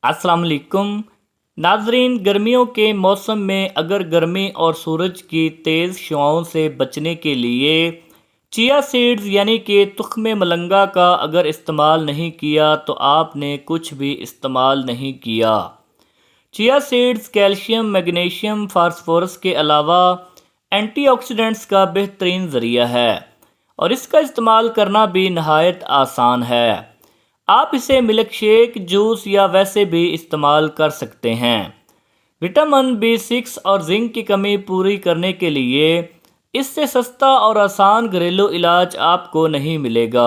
अस्सलाम वालेकुम नाजरीन, गर्मियों के मौसम में अगर गर्मी और सूरज की तेज़ शुआओं से बचने के लिए चिया सीड्स यानी कि तुख्म मलंगा का अगर इस्तेमाल नहीं किया तो आपने कुछ भी इस्तेमाल नहीं किया। Chia seeds calcium, magnesium, phosphorus के अलावा एंटीऑक्सीडेंट्स का बेहतरीन ज़रिया है और इसका इस्तेमाल करना भी नहायत आसान है। आप इसे मिल्क शेक, जूस या वैसे भी इस्तेमाल कर सकते हैं। विटामिन B6 और जिंक की कमी पूरी करने के लिए इससे सस्ता और आसान घरेलू इलाज आपको नहीं मिलेगा।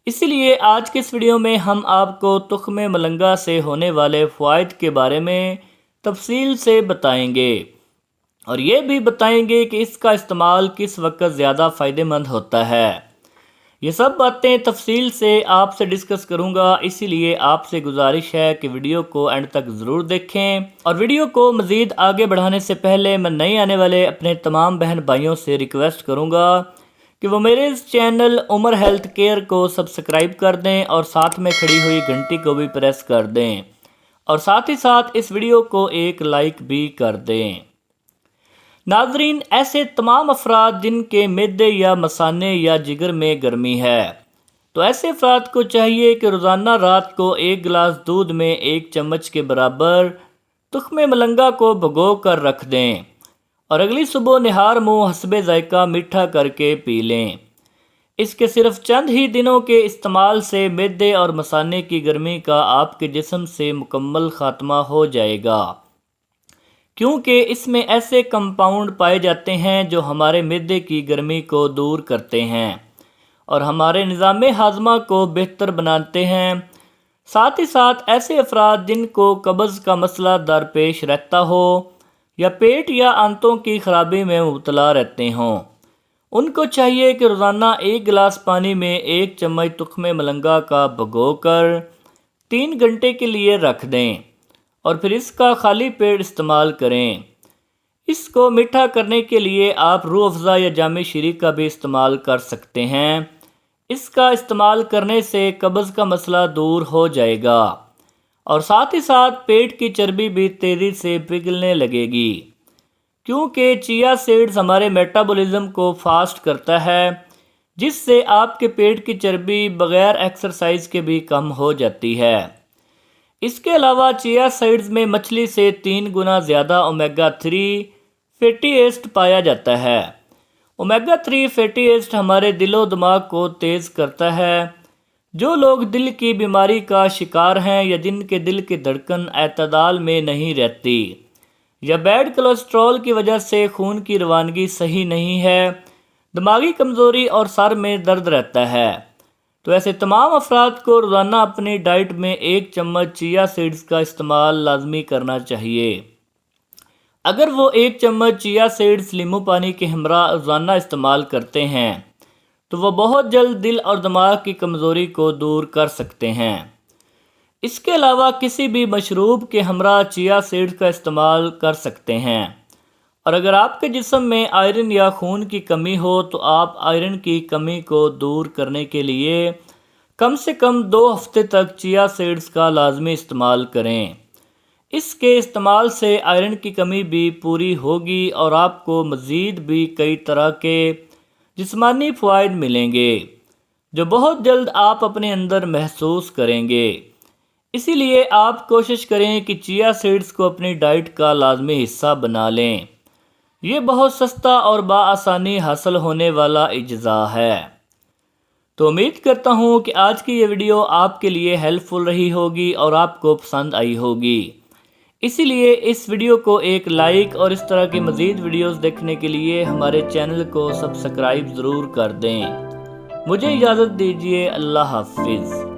इसलिए आज के इस वीडियो में हम आपको तुख्म मलंगा से होने वाले फ़वाइद के बारे में तफसील से बताएंगे और ये भी बताएंगे कि इसका इस्तेमाल किस वक्त ज़्यादा फ़ायदेमंद होता है। ये सब बातें तफसील से आपसे डिस्कस करूंगा, इसीलिए आपसे गुजारिश है कि वीडियो को एंड तक ज़रूर देखें। और वीडियो को मज़ीद आगे बढ़ाने से पहले मैं नए आने वाले अपने तमाम बहन भाइयों से रिक्वेस्ट करूंगा कि वो मेरे इस चैनल उमर हेल्थ केयर को सब्सक्राइब कर दें और साथ में खड़ी हुई घंटी को भी प्रेस कर दें और साथ ही साथ इस वीडियो को एक लाइक भी कर दें। नाजरीन, ऐसे तमाम अफराद जिनके मैदे या मसाने या जिगर में गर्मी है, तो ऐसे अफराद को चाहिए कि रोज़ाना रात को 1 गिलास दूध में 1 चम्मच के बराबर तुख्म मलंगा को भिगो कर रख दें और अगली सुबह निहार मुँह हस्बे ज़ायका मीठा करके पी लें। इसके सिर्फ चंद ही दिनों के इस्तेमाल से मैदे और मसाने की गर्मी का आपके जिस्म से मुकम्मल ख़ात्मा हो जाएगा, क्योंकि इसमें ऐसे कंपाउंड पाए जाते हैं जो हमारे मैदे की गर्मी को दूर करते हैं और हमारे निज़ाम हाज़मा को बेहतर बनाते हैं। साथ ही साथ ऐसे अफराद जिनको कब्ज़ का मसला दरपेश रहता हो या पेट या आंतों की खराबी में मुब्तला रहते हों, उनको चाहिए कि रोज़ाना 1 गिलास पानी में 1 चम्मच तुख्म मलंगा का भिगोकर 3 घंटे के लिए रख दें और फिर इसका खाली पेट इस्तेमाल करें। इसको मीठा करने के लिए आप रूह अफ़ज़ा या जामे शीरी का भी इस्तेमाल कर सकते हैं। इसका इस्तेमाल करने से कब्ज़ का मसला दूर हो जाएगा और साथ ही साथ पेट की चर्बी भी तेज़ी से पिघलने लगेगी, क्योंकि चिया सीड्स हमारे मेटाबॉलिज्म को फास्ट करता है, जिससे आपके पेट की चर्बी बग़ैर एक्सरसाइज के भी कम हो जाती है। इसके अलावा चिया सीड्स में मछली से 3 गुना ज़्यादा ओमेगा 3 फैटी एसिड पाया जाता है। ओमेगा 3 फैटी एसिड हमारे दिलो दिमाग को तेज़ करता है। जो लोग दिल की बीमारी का शिकार हैं या जिनके दिल की धड़कन एतदाल में नहीं रहती या बैड कोलेस्ट्रॉल की वजह से खून की रवानगी सही नहीं है, दिमागी कमज़ोरी और सर में दर्द रहता है, तो ऐसे तमाम अफराद को रोज़ाना अपनी डाइट में 1 चम्मच चिया सीड्स का इस्तेमाल लाजमी करना चाहिए। अगर वो 1 चम्मच चिया सीड्स नींबू पानी के हमरा रोज़ाना इस्तेमाल करते हैं तो वो बहुत जल्द दिल और दिमाग की कमज़ोरी को दूर कर सकते हैं। इसके अलावा किसी भी मशरूब के हमरा चिया सीड्स का इस्तेमाल कर सकते हैं और अगर आपके जिस्म में आयरन या खून की कमी हो तो आप आयरन की कमी को दूर करने के लिए कम से कम 2 हफ्ते तक चिया सीड्स का लाजमी इस्तेमाल करें। इसके इस्तेमाल से आयरन की कमी भी पूरी होगी और आपको मज़ीद भी कई तरह के जिस्मानी फ़वाइद मिलेंगे जो बहुत जल्द आप अपने अंदर महसूस करेंगे। इसीलिए आप कोशिश करें कि चिया सीड्स को अपनी डाइट का लाजमी हिस्सा बना लें। ये बहुत सस्ता और बाआसानी हासिल होने वाला इज्ज़ा है। तो उम्मीद करता हूँ कि आज की ये वीडियो आपके लिए हेल्पफुल रही होगी और आपको पसंद आई होगी। इसीलिए इस वीडियो को एक लाइक और इस तरह की मज़ीद वीडियोस देखने के लिए हमारे चैनल को सब्सक्राइब ज़रूर कर दें। मुझे इजाज़त दीजिए। अल्लाह हाफिज़।